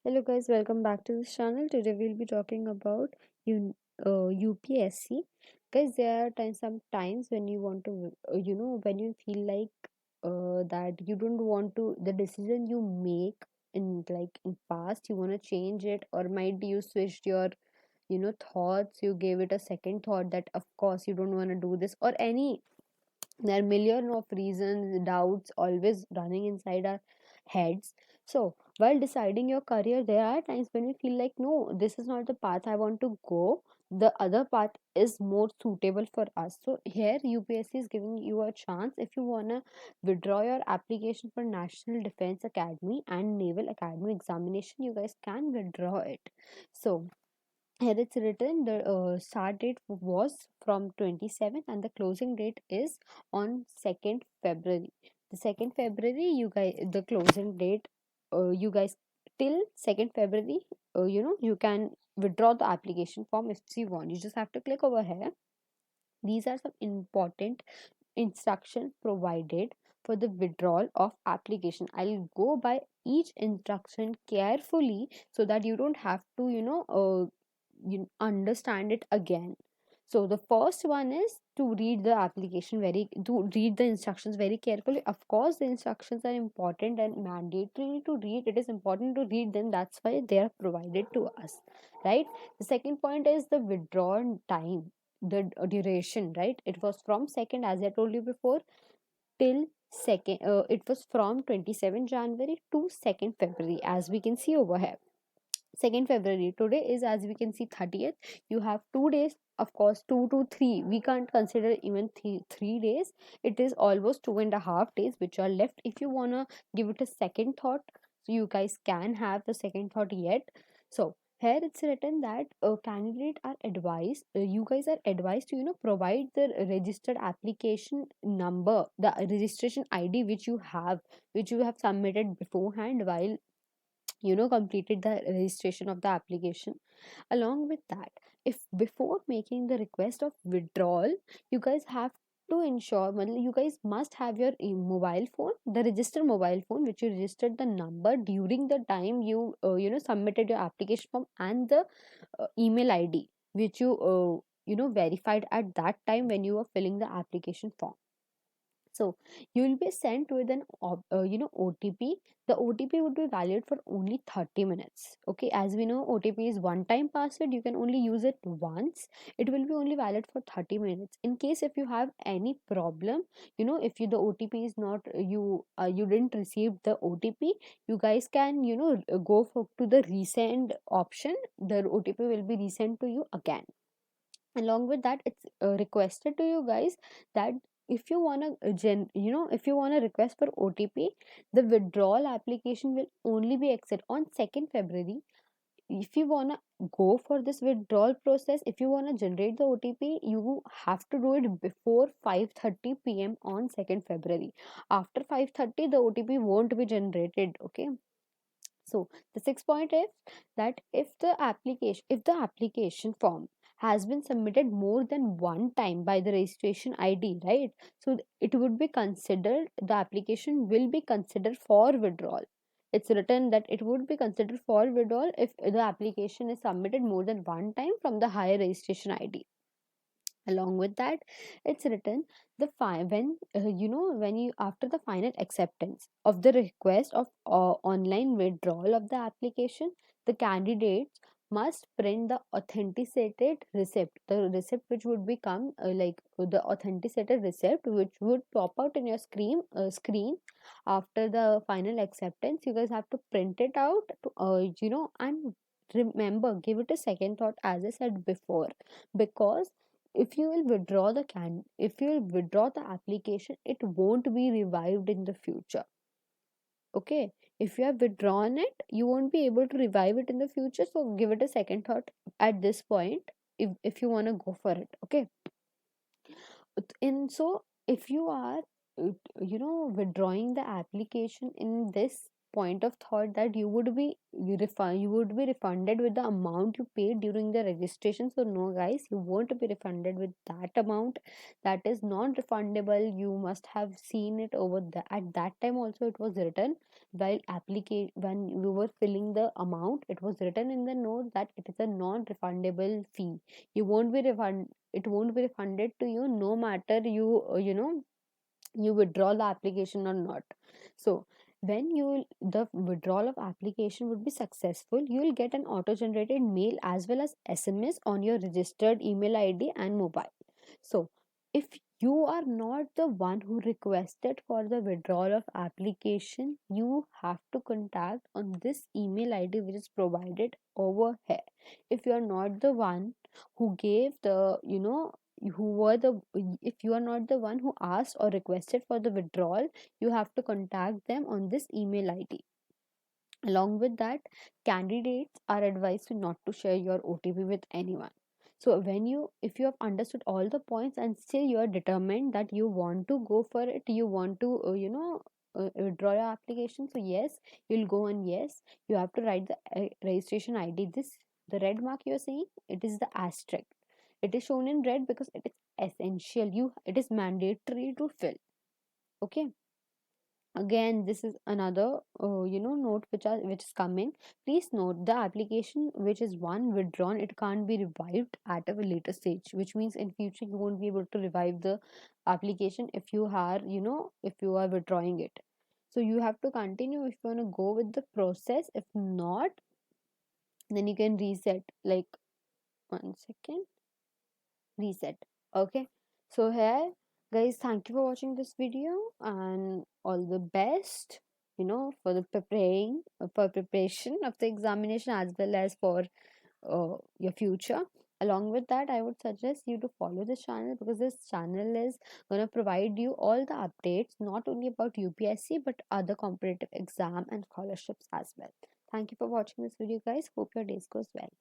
Hello guys, welcome back to this channel. Today we'll be talking about UPSC. Guys, there are sometimes when you want to, when you feel like that you don't want to, the decision you make in past, you want to change it, or might be you switched your, thoughts, you gave it a second thought that of course you don't want to do this, or any there are million of reasons, doubts always running inside our heads. So while deciding your career, there are times when we feel like, no, this is not the path I want to go, the other path is more suitable for us. So here UPSC is giving you a chance. If you want to withdraw your application for National Defense Academy and Naval Academy examination, you guys can withdraw it. So here it's written the start date was from 27th and the closing date is on 2nd February. The 2nd February, you guys, the closing date, you guys, till 2nd February, you can withdraw the application form if you want. You just have to click over here. These are some important instruction provided for the withdrawal of application. I'll go by each instruction carefully so that you don't have to you understand it again. So the first one is to read the application very to read the instructions very carefully. Of course the instructions are important and mandatory to read. It is important to read them, that's why they are provided to us, right? The second point is the withdrawn time, the duration, right? It was from second, as I told you before, till second, it was from 27 January to 2nd February, as we can see over here. 2nd February, today is, as we can see, 30th. You have 2 days, of course, 2 to 3, we can't consider even 3 days. It is almost 2.5 days which are left. If you want to give it a second thought, so you guys can have the second thought yet. So here it's written that candidate are advised, you guys are advised to provide the registered application number, the registration ID which you have submitted beforehand while completed the registration of the application. Along with that, if before making the request of withdrawal, you guys have to ensure, you guys must have your mobile phone, the registered mobile phone which you registered the number during the time you submitted your application form, and the email ID which you verified at that time when you were filling the application form. So you will be sent with an OTP. The OTP would be valid for only 30 minutes. Okay, as we know, OTP is one time password. You can only use it once. It will be only valid for 30 minutes. In case if you have any problem, if the OTP is not you didn't receive the OTP, you guys can go to the resend option. The OTP will be resent to you again. Along with that, it's requested to you guys that if you want to if you want to request for OTP, the withdrawal application will only be accepted on 2nd February. If you want to go for this withdrawal process, if you want to generate the OTP, you have to do it before 5:30 p.m. on 2nd February. After 5:30, the OTP won't be generated. Okay, so the sixth point is that if the application form has been submitted more than one time by the registration ID, right? So it would be considered, the application will be considered for withdrawal. It's written that it would be considered for withdrawal if the application is submitted more than one time from the higher registration ID. Along with that, it's written the when when you after the final acceptance of the request of online withdrawal of the application, the candidates must print the authenticated receipt, the receipt which would become the authenticated receipt which would pop out in your screen after the final acceptance. You guys have to print it out to, and remember, give it a second thought, as I said before, because if you will withdraw the application, it won't be revived in the future. Okay, if you have withdrawn it, you won't be able to revive it in the future, so give it a second thought at this point if you want to go for it. Okay, in so if you are withdrawing the application in this point of thought that you would be refunded with the amount you paid during the registration. So no guys, you won't be refunded with that amount. That is non refundable. You must have seen it over the at that time also it was written while application when you were filling the amount, it was written in the note that it is a non refundable fee. You won't be refund It won't be refunded to you no matter you withdraw the application or not. So when the withdrawal of application would be successful, you will get an auto generated mail as well as SMS on your registered email ID and mobile. So if you are not the one who requested for the withdrawal of application, you have to contact on this email ID which is provided over here. If you are not the one who gave the who were the if you are not the one who asked or requested for the withdrawal, you have to contact them on this email ID. Along with that, candidates are advised to not to share your OTP with anyone. So if you have understood all the points and still you are determined that you want to go for it, you want to withdraw your application, so yes, you'll go on yes. You have to write the registration ID. This the red mark you are seeing, it is the asterisk. It is shown in red because it is essential. It is mandatory to fill. Okay. Again, this is another note which is coming. Please note the application which is one withdrawn, it can't be revived at a later stage, which means in future you won't be able to revive the application if you are if you are withdrawing it. So you have to continue if you want to go with the process. If not, then you can reset. Like, one second, reset. Okay. So here, guys, thank you for watching this video and all the best for the preparation of the examination as well as for your future. Along with that, I would suggest you to follow this channel because this channel is going to provide you all the updates not only about UPSC but other competitive exam and scholarships as well. Thank you for watching this video, guys. Hope your days goes well.